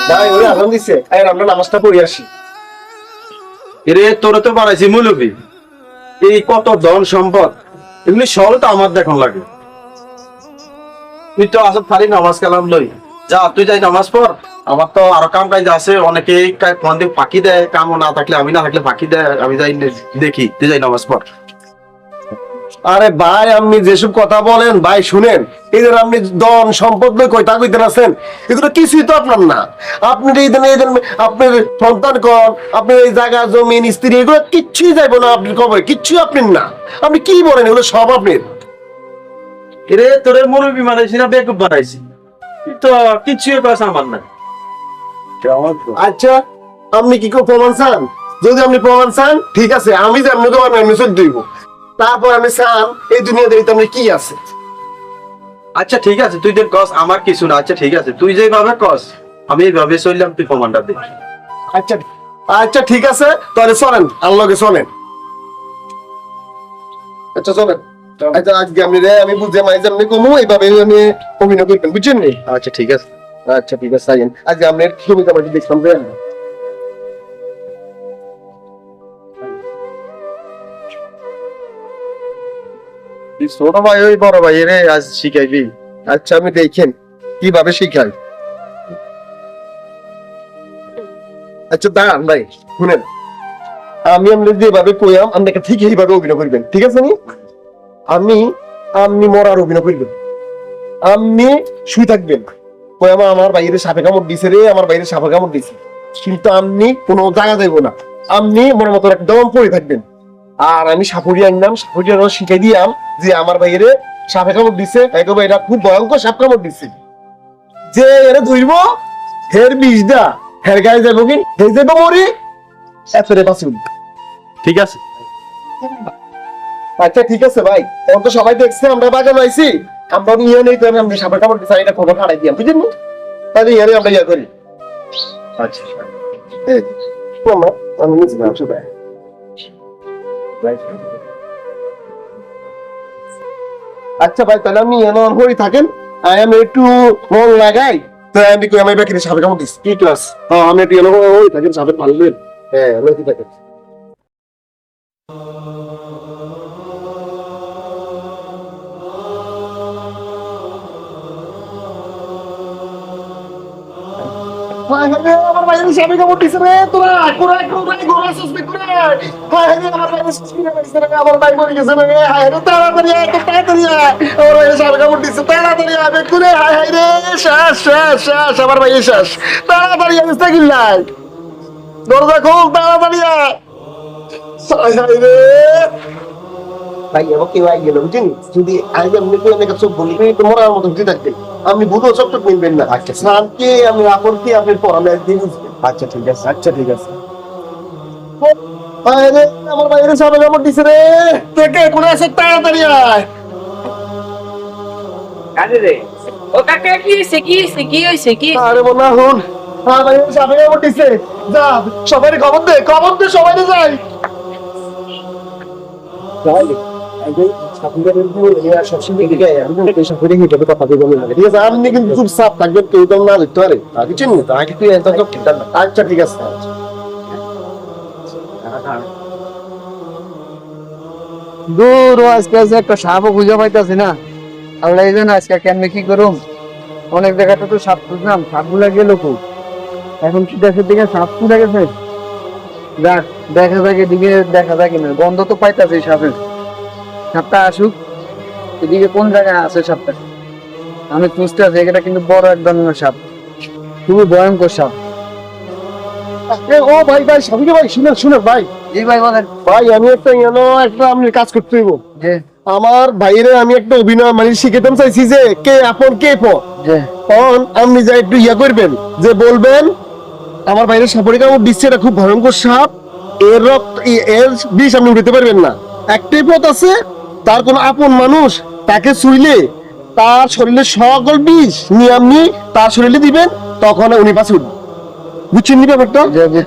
ভাই ওরে আজান দিছে, আমরা নামাজটা পড়ে আসি। এরে তোরে তো বাড়াইছি মৌলবি, এই কত ধন সম্পদ এগুলি সব তো আমার দেখন লাগে। তুই তো আসত খালি নামাজ কালাম লই, যা তুই যাই নামাজ পড়। আমার তো আরো কাম কাজ আছে, অনেকে কোন দিন ফাঁকি দেয়, কাম না থাকলে আমি না থাকলে ফাঁকি দেয়, আমি যাই দেখি, তুই যাই নামাজ পড়। আরে ভাই আপনি যেসব কথা বলেন ভাই শুনেন, এই যে আপনি ধন সম্পদ লই কয়টা কইতেন আছেন, এগুলো কিছুই তো আপনার না। আপনি আপনার সন্তান কন, আপনার এই জায়গা জমি স্ত্রী এগুলো কিচ্ছুই যাইবো না আপনার কবরে, কিচ্ছুই আপনার না। আপনি কি বলেন, এগুলো সব আপনার। এরে তোরে মৌলবি বানাইছি না বেকুব বানাইছি? তুই তো কিছুই কাজ আমার না। আচ্ছা আপনি কি কেউ প্রমাণ চান? যদি আপনি প্রমাণ চান ঠিক আছে, আমি যে আপনাকে আমি চল দিব, তারপর আমি চান এই দুনিয়াতে আপনি কি আছে। আচ্ছা ঠিক আছে, তুই যে কস আমার কিছু না, আচ্ছা ঠিক আছে, তুই যেভাবে কস আমি এইভাবে চললাম, তুই প্রমাণটা দে। আচ্ছা আচ্ছা ঠিক আছে, তাহলে চলেন আল্লাহকে চলেন। আচ্ছা চলেন। আচ্ছা আজকে আমি বুঝে মাইজ আপনি কমু এইভাবে আমি অভিনয় করবেন, বুঝছেন নি? আচ্ছা ঠিক আছে। আচ্ছা ঠিক আছে, আজকে আপনার ছবিটা আমাকে দেখলাম যে ছোট ভাই ওই বড় ভাই রে আজ শিখাইবি। আচ্ছা আমি দেখেন কিভাবে শিখাই। আচ্ছা দাঁড়ান ভাই শুনেন, আমি আপনার যেভাবে কইয়াম আপনাকে ঠিক এইভাবে অভিনয় করবেন, ঠিক আছে নি? আপনি মরার অভিনয় করবেন, আপনি শুই থাকবেন, কইয়াম আমার বাইরে সাপে কামড় দিছে রে, আমার বাইরে সাপে কামড় দিছে, কিন্তু আপনি কোনো জায়গা যাইব না, আপনি মনের মতো একদম পড়ে থাকবেন। আর আমি সাপুরি আনলাম, সাপুরি শিখাই দিয়াম যে আমার বাইরে সাপে কামড় দিছে, একেবারে এটা খুব ভয়ঙ্কর সাপ কামড় দিছে, যে এরা ধরব হের বিষ দা হের গায়ে যাবো কি হে যাবো মরি এফরে বাঁচুন। ঠিক আছে। আচ্ছা ঠিক আছে ভাই, এখন তো সবাই দেখছে আমরা বাগান আইছি, আমরা নিয়ে নেই তো আমি সাপের কামড় দিচ্ছি, এটা খবর খাড়াই দিয়াম, বুঝলেন? তাহলে ইয়ারে আমরা ইয়া করি। আচ্ছা আমি নিচ্ছি না সবাই। আচ্ছা ভাই তাহলে আমি এমন হয়ে থাকেন, আমি একটু রং লাগাই, তাই আমি কই আমার বাকিতে সাপের কামড় দিচ্ছি, কি ক্লাস? হ্যাঁ আমি একটু এমন হয়ে থাকেন, সাপের ভালো দিন। হ্যাঁ আমি কি থাকেন। আমার বাইরে সাপে কামড় দিছে রে, তোরা কোরা গোরা সাসপেক্ট করে। হায় রে আমার বাইরে সাপে দিছে রে, আমার ভাই মরে গেছে রে, হায় রে তাড়াতাড়ি আয়, তাড়াতাড়ি আয়, আমার বাইরে সাপে কামড় দিছে, তাড়াতাড়ি আয় বেকুরে, হায় হায় রে, শ্বাস শ্বাস শ্বাস, আমার বাইরে শ্বাস, তাড়াতাড়ি আয় মিস্টার গিল্লাই, দরজা খোল তাড়াতাড়ি আয়, হায় হায় রে ভাই এবার কেউ আই গেল, বুঝছেন? যদি আই আপনি কেউ আমাকে চোখ বলি তো মরার মতো বুঝে থাকবে, আপনি বুধো চোখ টুক মিলবেন না। আচ্ছা স্নানকে আমি আপনকে আপনার পড়ালে একদিন। আচ্ছা ঠিক আছে, আচ্ছা ঠিক আছে। বাইরে আমার বাইরে সামনে কামড় দিছে রে, থেকে কোনে আছে তাড়াতাড়ি আয়। কাজে রে ও কাকা কি হইছে কি হইছে কি? আরে বলা হুন, হ্যাঁ বাইরে সামনে কামড় দিছে, যা সবাই খবর দে সবাই যাই। আপনি কিন্তু খুব সাফ থাকবেন, কেউ তো না লিখতে পারে, আচ্ছা ঠিক আছে। দূর আজকে একটা সাপও খুঁজে পাইতেছি না, আল্লাহ জানে আজকে কেমনে কি করুম। অনেক জায়গাটা তো সাপ খুঁজলাম, সাপগুলা গেল খুব, এখন কি দেশের দিকে সাপ খুঁজে গেছে, যাক দেখা যাক এদিকে দেখা যায় কিনা, গন্ধ তো পাইতেছে সাপের, সাপটা আসুক। এদিকে কোন জায়গায় আছে সাপটা আমি খুঁজতে আছি, এটা কিন্তু বড় এক ধরনের সাপ, খুবই ভয়ঙ্কর সাপ। ও ভাই ভাই সবাইকে ভাই শুনে ভাই, জি ভাই বলেন। ভাই আমি একটা আপনি কাজ করতে হইব, যে আমার ভাইরে আমি একটা অভিনয় মানে শিখাইতে চাইছি যে কে আপন কে পর, যে তখন আপনি যা একটু ইয়া করবেন, যে বলবেন আমার বাইরে সাপের কামড় দিচ্ছে, এটা খুব ভয়ঙ্কর সাপ, এর রক্ত এর বিষ আপনি উঠাতে পারবেন না, একটাই পথ আছে, তার কোন আপন মানুষ তাকে ছুঁইলে তার শরীরে সকল বিষ নিয়ে আপনি তার শরীরে দিবেন, তখন উনি পাশে উঠবেন, বুঝছেন নি ব্যাপারটা?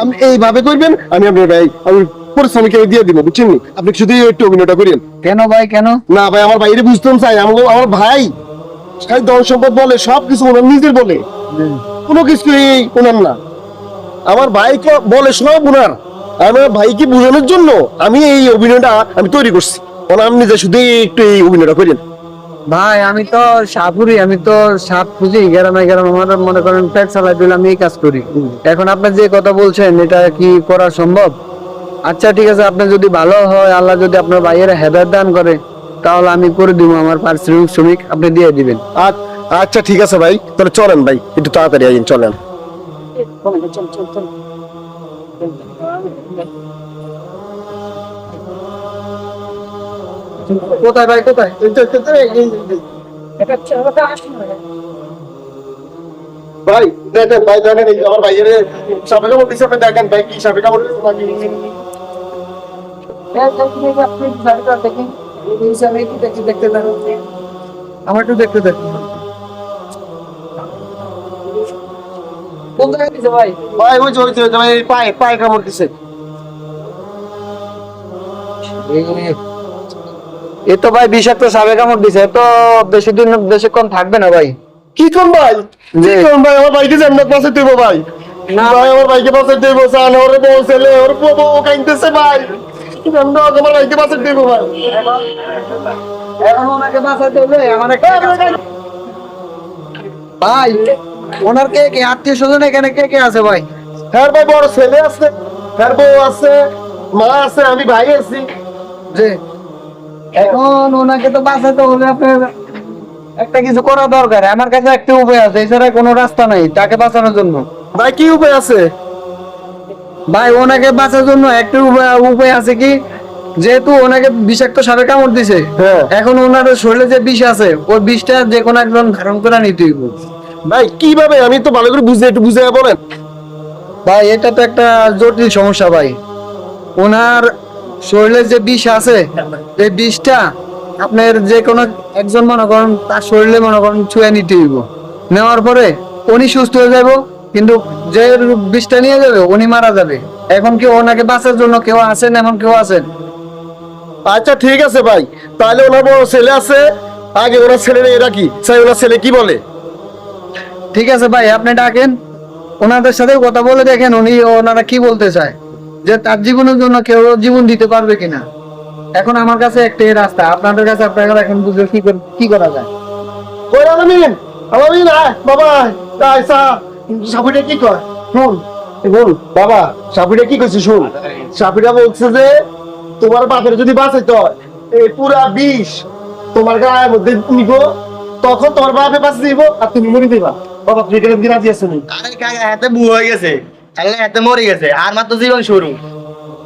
আপনি এইভাবে করবেন, আমি আপনার ভাই আমি পরিশ্রমিক দিয়ে দিব, বুঝছেন নি? আপনি শুধু একটু অভিনয়টা করেন। কেন ভাই কেন? না ভাই আমার বাইরে বুঝতাম চাই, আমার ভাই ধন সম্পদ বলে সবকিছু ওনার নিজের বলে, কোনো কিছুই ওনার না। আমার ভাইকে বলে শোনাও বুনার, আমার ভাইকে বোঝানোর জন্য আমি এই অভিনয়টা আমি তৈরি করছি। আপনি যে শুধু একটু এই অভিনয়টা করেন। ভাই আমি তো সাপুরি, আমি তো সাপ খুঁজি গ্রামে গ্রামে, আমার মনে করেন পেট চালাই দিলে আমি এই কাজ করি। এখন আপনি যে কথা বলছেন এটা কি করা সম্ভব? আচ্ছা ঠিক আছে, আপনি যদি ভালো হয়, আল্লাহ যদি আপনার ভাইয়ের হেদায়েত দান করে, তাহলে আমি করে দিব, আমার পারিশ্রমিক শ্রমিক আপনি দিয়ে দিবেন। আচ্ছা ঠিক আছে ভাই, তাহলে চলেন ভাই, একটু তাড়াতাড়ি আইন, চলেন। কোথায় ভাই, কোথায়? ভাই দেখেন, ভাই দেখেন, এই আমার ভাইয়ের সাপে কামড় দিছে, আপনি দেখেন ভাই কি সাপে কামড় দিছে নাকি। আমার একটু দেখতে দেখুন। কোন জায়গায় দিছে ভাই? ভাই ওই যে ভাই পায়ে পায়ে কামড় দিছে। এ তো ভাই বিষাক্ত সাপে কামড় দিছে, তো বেশি দিন বেশিক্ষণ থাকবে না ভাই। কি কোন ভাই, কি কোন ভাই, আমার ভাইকে জান্নাত বাঁচাইতে হইব ভাই। না ভাই আমার ভাইকে বাঁচাইতে হইব, জান ওরে বউ ছেলে ওর বউ কাইন্দেছে ভাই, জান্নাত আমার ভাইকে বাঁচাইতে হইব ভাই। এখন ওনাকে বাঁচাতে হলে আমার একটা ভাই, ওনার কে কে আত্মীয় স্বজন এখানে কে কে আছে ভাই? হ্যাঁ ভাই, বড় ছেলে আছে, হ্যাঁ বউ আছে, মা আছে, আমি ভাই আছি। যে এখন ওনাকে তো বাঁচাতে হলে আপনার একটা কিছু করা দরকার। আমার কাছে একটা উপায় আছে, এছাড়া কোনো রাস্তা নাই তাকে বাঁচানোর জন্য। ভাই কি উপায় আছে? ভাই ওনাকে বাঁচার জন্য একটা উপায় আছে কি, যেহেতু ওনাকে বিষাক্ত সাপে কামড় দিছে, হ্যাঁ। এখন ওনার শরীরে যে বিষ আছে ওই বিষটা যে কোনো একজন ধারণ করে নিতে হইব। ভাই কিভাবে, আমি তো ভালো করে বুঝে একটু বুঝে বলেন। ভাই এটা তো একটা জটিল সমস্যা ভাই। ওনার শরীরে যে বিষ আছে, এই বিষটা আপনার যে কোনো একজন মনে করেন তার শরীরে মনে করেন ছুঁয়ে নিতে হইব। নেওয়ার পরে উনি সুস্থ হয়ে যাব, কিন্তু যে বিষটা নিয়ে যাবে উনি মারা যাবে। এখন কি ওনাকে বাঁচার জন্য কেউ আছেন, এমন কেউ আছেন? আচ্ছা ঠিক আছে ভাই, তাহলে ওনার বড় ছেলে আছে, আগে ওনার ছেলে এরা কি চাই, ওনার ছেলে কি বলে। ঠিক আছে ভাই, আপনি ডাকেন, ওনাদের সাথে কথা বলে দেখেন উনি ওনারা কি বলতে চায়, যে তার জীবনের জন্য কেউ জীবন দিতে পারবে কিনা। এখন আমার কাছে একটাই রাস্তা, আপনাদের কাছে আপনারা এখন বুঝে কি করা যায়। কই আলামিন, আলামিন আয় বাবা, আয় সা সাপুটা কি কয় শুন, বল বাবা, সাপুটা কি কইছে শুন। সাপুটা বলছে যে তোমার বাপের যদি বাঁচাইতে হয় এই পুরা বিষ তোমার গায়ের মধ্যে নিব, তখন তোমার বাপে বাঁচে দিব আর তুমি মরে দিবা। বাবা তুই এখানে দিন রাজি আছো নি? আরে কাকা হাতে বু হয়ে গেছে, আল্লাহ হাতে মরে গেছে, আর মাত্র জীবন শুরু।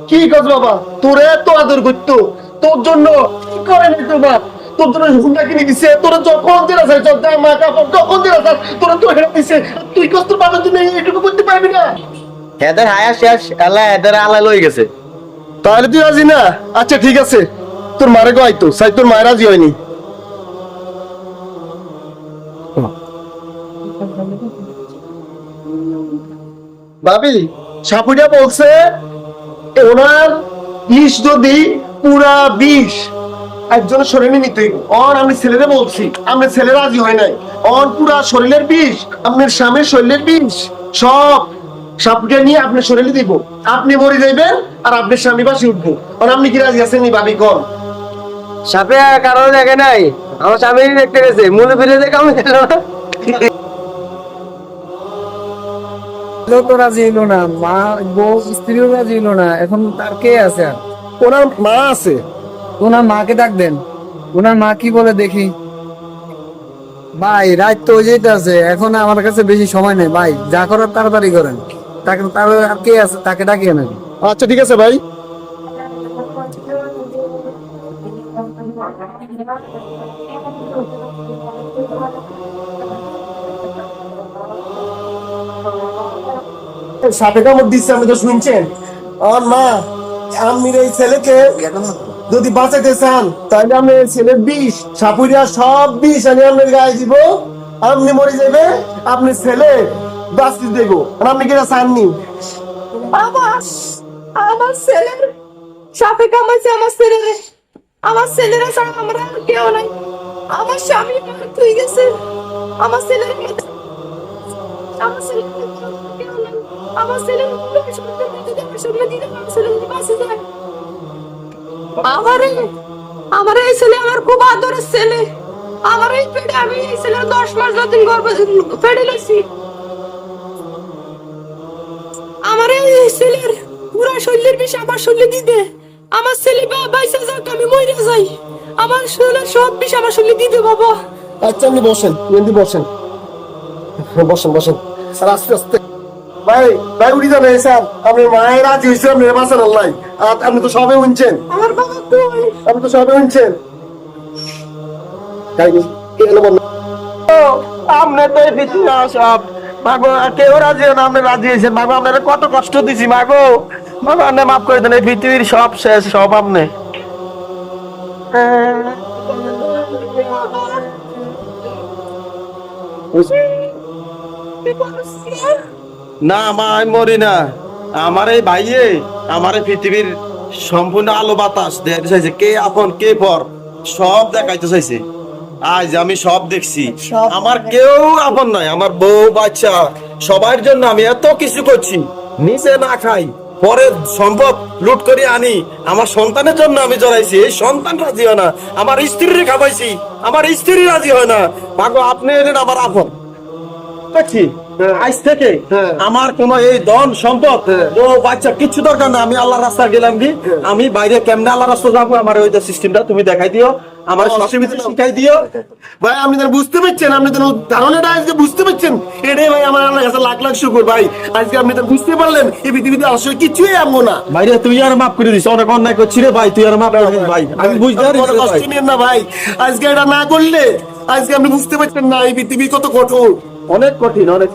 কি কাজ বাবা, তোরে তো আদর করতো, তোর জন্য কি করে নাই তোর বাপ, তোর জন্য হুন্ডা কিনে দিছে, তোরা যখন যেটা চাই মা কাপড় যখন যেটা চাই তোরা তো হেরে দিছে, তুই কষ্ট পাবেন, তুমি এইটুকু করতে পারবি না। হেদের হায়া শেষ, আল্লাহ হেদের আল্লাহ লই গেছে। তাহলে তুই রাজি না? আচ্ছা ঠিক আছে, তোর মারে গো আইতো সাই, তোর মায়ের রাজি হয়নি। ভাবি সাপুরিয়া বলছে ওনার বিষ যদি পুরা বিষ একজনের শরীরে নিতে অন, আমি ছেলেরে বলছি, আমি ছেলে রাজি হয় নাই, অন পুরা শরীরের বিষ, আপনার স্বামীর শরীরের বিষ সব সাপুরিয়া নিয়ে আপনার শরীরে দিব, আপনি মরে যাইবেন আর আপনার স্বামী বাসি উঠবো। আর আপনি কি রাজি আছেন নি ভাবি কোন? সাপে কারণ দেখে নাই, আমার স্বামী দেখতে গেছে, মনে ফিরে দেখে আমি তো রাজি হইলো না, মা বউ স্ত্রীও রাজি হইলো না, এখন তার কে আছে আর? ওনার মা আছে। ওনার মাকে ডাক দেন, ওনার মা কি বলে দেখি। ভাই রাত তো যেতে আছে, এখন আমার কাছে বেশি সময় নেই ভাই, যা করার তাড়াতাড়ি করেন। তাকে তার আর কে আছে তাকে ডাকিয়ে নেন। আচ্ছা ঠিক আছে ভাই। সাপে কামড় দিচ্ছে, আপনি তো শুনছেন। আর মা আমি এই ছেলেকে যদি বাঁচাতে চান তাহলে আমি এই ছেলের বিষ সাপুরিয়া সব বিষ আমি আপনার গায়ে দিব, আপনি মরে যাবে, আপনি ছেলে বাঁচতে দেব। আর আপনি কিনা চাননি? আমার ছেলের সাপে কামাইছে, আমার ছেলেরা ছাড়া আমরা আর কেউ নাই। আমার স্বামী তুই গেছে, আমার ছেলের আমার ছেলে আমার ছেলে আমার এই ছেলে আমার খুব আদরের ছেলে। আমার এই পেটে আমি এই ছেলের 10 মাস যতদিন গর্ভ পেটে লইছি, আমার এই ছেলের পুরা শরীরের বিষ আমার শরীরে দিতে, আমার ছেলে বাইসা যাক আমি মরে যাই, আমার শরীরের সব বিষ আমার শরীরে দিতে বাবা। আচ্ছা আপনি বসেন, মেহেন্দি বসেন, বসেন বসেন। আর আস্তে আস্তে ভাই ভাই উঠি যাবে স্যার, আপনি মায়ের রাজি হয়েছে আপনি বাঁচান আল্লাহ। আর আপনি তো সবে উনছেন, আমার বাবা কই? আপনি তো সবে উনছেন। তাই কি এগুলো বল আপনি তো এই পৃথিবী সব মাগো, কেউ রাজি না, আপনি রাজি হয়েছেন মাগো, আপনারা কত কষ্ট দিছি মাগো, মাগো আপনি মাফ করে দেন, এই পৃথিবীর সব শেষ, সব আপনি। না মা আমি মরি না, আমার এই ভাইয়ে আমার এই পৃথিবীর সম্পূর্ণ আলো বাতাস দেখাইতে চাইছে, কে আপন কে পর সব দেখাইতে চাইছে। আজ আমি সব দেখছি, আমার কেউ আপন নয়, আমার বউ বাচ্চা সবার জন্য আমি এত কিছু করছি, নিচে না খাই পরে সম্পদ লুট করে আনি, আমার সন্তানের জন্য আমি জড়াইছি, এই সন্তান রাজি হয় না, আমার স্ত্রীর খাওয়াইছি, আমার স্ত্রী রাজি হয় না, মাগো আপনি এলেন আমার আপন। দেখছি আজ থেকে আমার কোন এই ধন সম্পদ ও বাচ্চা কিছু দরকার না, আমি আল্লাহ রাস্তা গেলাম কি, আমি বাইরে কেমনে আল্লাহ রাস্তা যাবো, আমার ওই সিস্টেমটা তুমি দেখাই দিও, আমার সবসময় শিখাই দিও। ভাই আপনি যেন বুঝতে পারছেন, আপনি যেন ধারণাটা আজকে বুঝতে পারছেন, এটাই ভাই আমার আল্লাহর কাছে লাখ লাখ শুকর ভাই। আজকে আপনি তো বুঝতে পারলেন এই পৃথিবীতে আসলে কিছুই আমবো না। ভাইরে তুই আর মাফ করে দিস, অনেক অন্যায় করছি রে ভাই, তুই আর মাফ করে দিস ভাই, আমি বুঝতে পারি কোনো কষ্ট নিয়েন না ভাই, আজকে এটা না করলে আজকে আপনি বুঝতে পারছেন না এই পৃথিবী কত কঠোর। অনেক কঠিন, অনেক